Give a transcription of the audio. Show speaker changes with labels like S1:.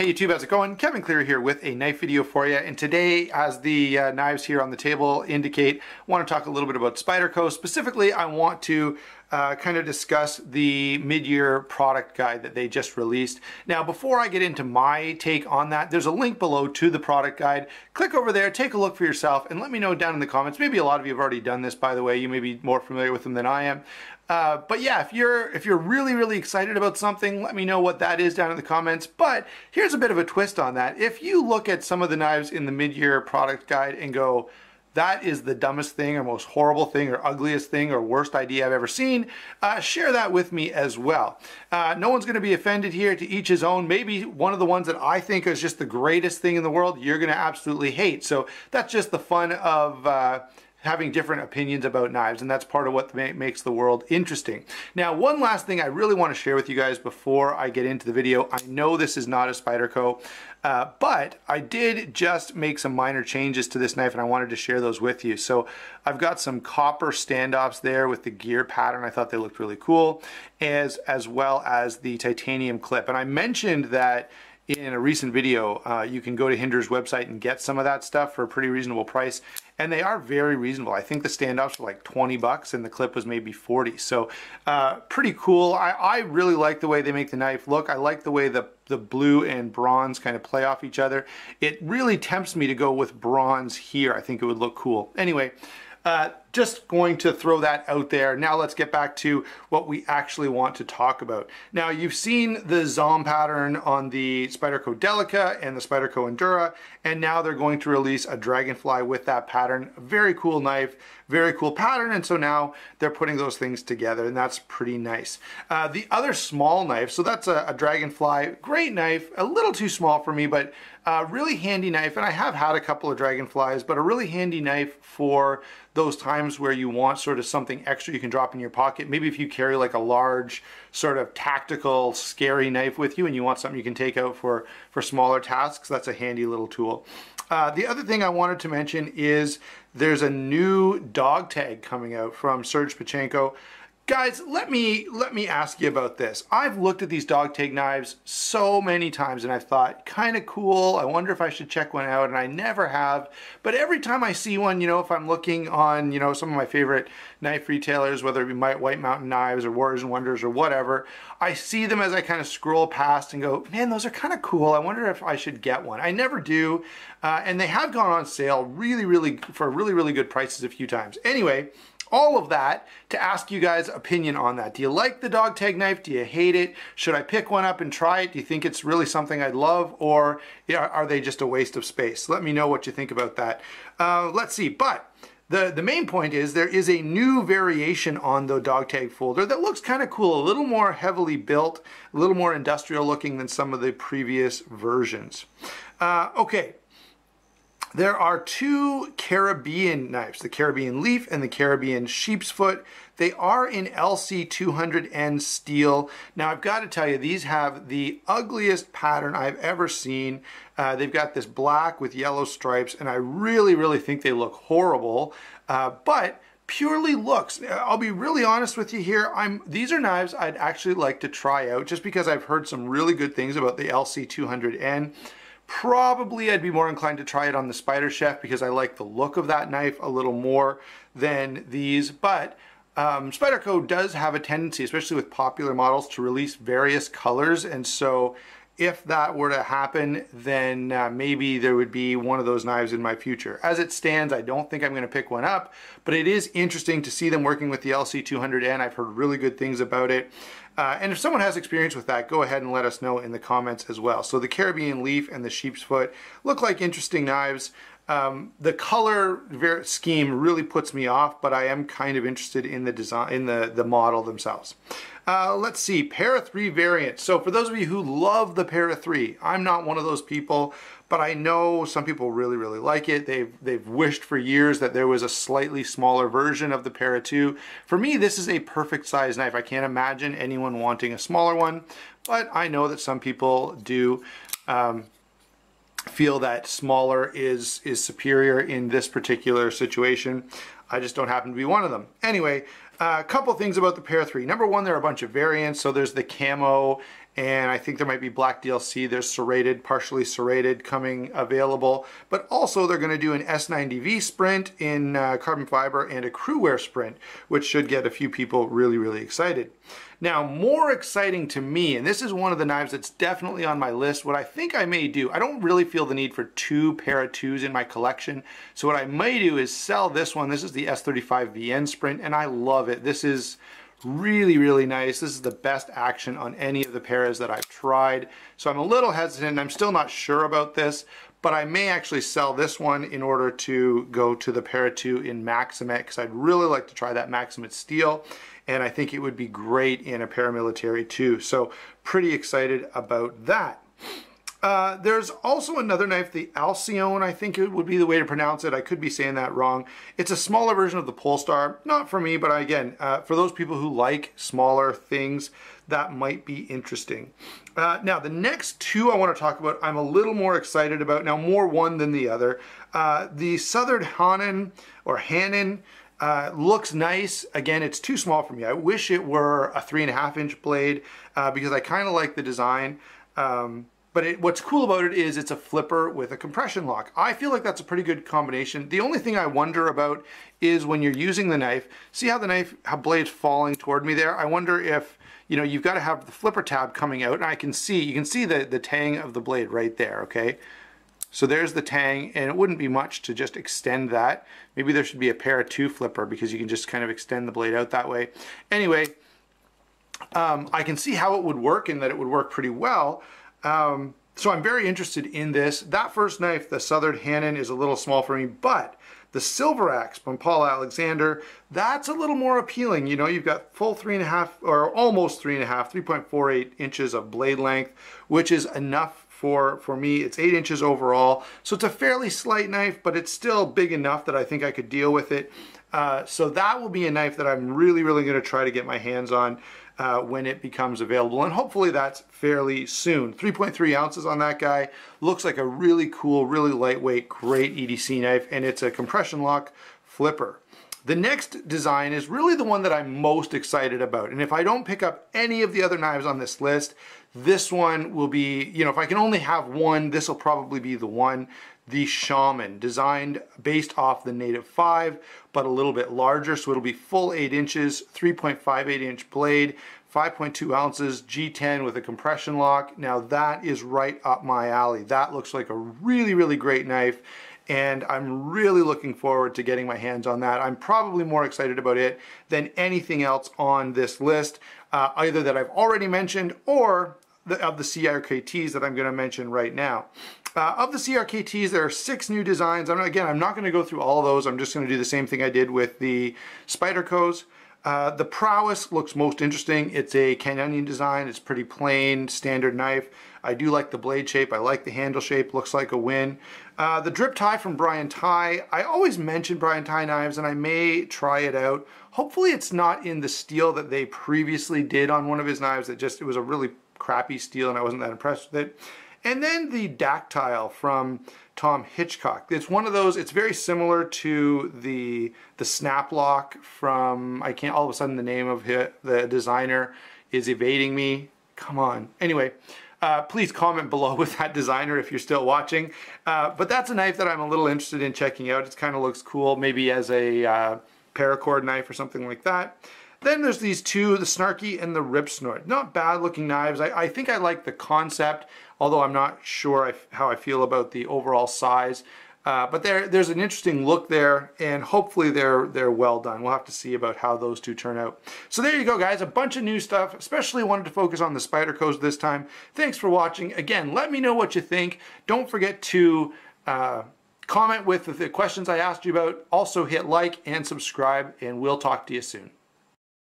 S1: Hey YouTube, how's it going? Kevin Cleary here with a knife video for you, and today, as the knives here on the table indicate, I want to talk a little bit about Spyderco. Specifically, I want to kind of discuss the mid-year product guide that they just released. Now, before I get into my take on that, there's a link below to the product guide. Click over there, take a look for yourself, and let me know down in the comments. Maybe a lot of you have already done this, by the way. You may be more familiar with them than I am. But yeah, if you're really excited about something, let me know what that is down in the comments. But here's a bit of a twist on that. If you look at some of the knives in the mid-year product guide and go, that is the dumbest thing or most horrible thing or ugliest thing or worst idea I've ever seen, share that with me as well. No one's going to be offended here, to each his own. Maybe one of the ones that I think is just the greatest thing in the world, you're going to absolutely hate. So that's just the fun of having different opinions about knives, and that's part of what makes the world interesting. Now, one last thing I really want to share with you guys before I get into the video. I know this is not a Spyderco, but I did just make some minor changes to this knife, and I wanted to share those with you. So I've got some copper standoffs there with the gear pattern. I thought they looked really cool, as well as the titanium clip. And I mentioned that in a recent video, you can go to Hinds' website and get some of that stuff for a pretty reasonable price. And they are very reasonable. I think the standoffs were like 20 bucks and the clip was maybe 40. So pretty cool. I really like the way they make the knife look. I like the way the blue and bronze kind of play off each other. It really tempts me to go with bronze here. I think it would look cool. Anyway, just going to throw that out there. Now let's get back to what we actually want to talk about. Now, you've seen the Zom pattern on the Spyderco Delica and the Spyderco Endura, and now they're going to release a Dragonfly with that pattern. A very cool knife, very cool pattern, and so now they're putting those things together, and that's pretty nice. The other small knife, so that's a Dragonfly, great knife, a little too small for me, but really handy knife, and I have had a couple of Dragonflies, but a really handy knife for those times where you want sort of something extra you can drop in your pocket. Maybe if you carry like a large sort of tactical scary knife with you and you want something you can take out for smaller tasks, that's a handy little tool. The other thing I wanted to mention is there's a new dog tag coming out from Serge Pachenko. Guys, let me ask you about this. I've looked at these dog tag knives so many times and I've thought, kind of cool, I wonder if I should check one out, and I never have. But every time I see one, you know, if I'm looking on, you know, some of my favorite knife retailers, whether it be White Mountain Knives or Warriors and Wonders or whatever, I see them as I kind of scroll past and go, man, those are kind of cool. I wonder if I should get one. I never do. And they have gone on sale for really good prices a few times. Anyway, all of that to ask you guys' opinion on that. Do you like the dog tag knife? Do you hate it? Should I pick one up and try it? Do you think it's really something I'd love, or are they just a waste of space? Let me know what you think about that. Let's see, but the main point is there is a new variation on the dog tag folder that looks kind of cool, a little more heavily built, a little more industrial looking than some of the previous versions. Okay. There are two Caribbean knives, the Caribbean Leaf and the Caribbean Sheep's Foot. They are in LC200N steel. Now, I've got to tell you, these have the ugliest pattern I've ever seen. They've got this black with yellow stripes, and I really think they look horrible. But purely looks, I'll be really honest with you here, these are knives I'd actually like to try out just because I've heard some really good things about the LC200N. Probably I'd be more inclined to try it on the Spider Chef because I like the look of that knife a little more than these, but Spyderco does have a tendency, especially with popular models, to release various colors, and so if that were to happen, then maybe there would be one of those knives in my future. As it stands, I don't think I'm going to pick one up, but it is interesting to see them working with the LC200N. I've heard really good things about it. And if someone has experience with that, go ahead and let us know in the comments as well. So the Caribbean Leaf and the Sheep's Foot look like interesting knives. The color scheme really puts me off, but I am kind of interested in the design, in the model themselves. Let's see, Para 3 variant. So for those of you who love the Para 3, I'm not one of those people, but I know some people really like it. They've wished for years that there was a slightly smaller version of the Para 2. For me, this is a perfect size knife. I can't imagine anyone wanting a smaller one, but I know that some people do feel that smaller is superior in this particular situation. I just don't happen to be one of them. Anyway, a couple things about the Para 3. Number one, there are a bunch of variants. So there's the camo and I think there might be black DLC. There's serrated, partially serrated coming available, but also they're going to do an S90V sprint in carbon fiber and a crew wear sprint, which should get a few people really, really excited. Now, more exciting to me, and this is one of the knives that's definitely on my list, what I think I may do, I don't really feel the need for two pair of twos in my collection, so what I may do is sell this one. This is the S35VN Sprint, and I love it. This is really, really nice. This is the best action on any of the pairs that I've tried, so I'm a little hesitant. I'm still not sure about this, but I may actually sell this one in order to go to the Para 2 in Maximet, because I'd really like to try that Maximet steel, and I think it would be great in a paramilitary too. So pretty excited about that. There's also another knife, the Alcyone, I think it would be the way to pronounce it. I could be saying that wrong. It's a smaller version of the Polestar. Not for me, but again, for those people who like smaller things, that might be interesting. Now, the next two I want to talk about, I'm a little more excited about. Now, more one than the other. The Southern Hanan, or Hanan, looks nice. Again, it's too small for me. I wish it were a 3.5-inch blade because I kind of like the design. But what's cool about it is it's a flipper with a compression lock. I feel like that's a pretty good combination. The only thing I wonder about is when you're using the knife, see how how blade's falling toward me there? I wonder if, you know, you've got to have the flipper tab coming out, and you can see the tang of the blade right there, okay? So there's the tang, and it wouldn't be much to just extend that. Maybe there should be a Para 2 flipper because you can just kind of extend the blade out that way. Anyway, I can see how it would work and that it would work pretty well. So I'm very interested in this. That first knife, the Southern Hanan, is a little small for me, but the Silver Axe from Paul Alexander, that's a little more appealing. You know, you've got full 3.5 or almost 3.48 inches of blade length, which is enough for me. It's 8 inches overall, so it's a fairly slight knife, but it's still big enough that I think I could deal with it. So that will be a knife that I'm really, really going to try to get my hands on when it becomes available, and hopefully that's fairly soon. 3.3 ounces on that guy. Looks like a really cool, really lightweight, great EDC knife, and it's a compression lock flipper. The next design is really the one that I'm most excited about, and if I don't pick up any of the other knives on this list, this one will be, you know, if I can only have one, this will probably be the one. The Shaman, designed based off the Native 5, but a little bit larger, so it'll be full 8 inches, 3.58 inch blade, 5.2 ounces, G10 with a compression lock. Now that is right up my alley. That looks like a really, really great knife, and I'm really looking forward to getting my hands on that. I'm probably more excited about it than anything else on this list, either that I've already mentioned or of the CRKTs that I'm going to mention right now. Of the CRKTs, there are 6 new designs. Again, I'm not going to go through all of those. I'm just going to do the same thing I did with the Spydercos. The Prowess looks most interesting. It's a canyon design. It's pretty plain, standard knife. I do like the blade shape. I like the handle shape. Looks like a win. The Drip Tie from Brian Ty. I always mention Brian Ty knives, and I may try it out. Hopefully it's not in the steel that they previously did on one of his knives. It was a really crappy steel, and I wasn't that impressed with it. And then the Dactyle from Tom Hitchcock. It's one of those, it's very similar to the Snap Lock from, I can't, all of a sudden the name of the designer is evading me. Come on. Anyway, please comment below with that designer if you're still watching. But that's a knife that I'm a little interested in checking out. It kind of looks cool, maybe as a paracord knife or something like that. Then there's these two, the Snarky and the Rip Snort. Not bad looking knives. I think I like the concept, although I'm not sure how I feel about the overall size. But there's an interesting look there, and hopefully they're well done. We'll have to see about how those two turn out. So there you go, guys. A bunch of new stuff. Especially wanted to focus on the Spydercos this time. Thanks for watching. Again, let me know what you think. Don't forget to comment with the questions I asked you about. Also hit like and subscribe, and we'll talk to you soon.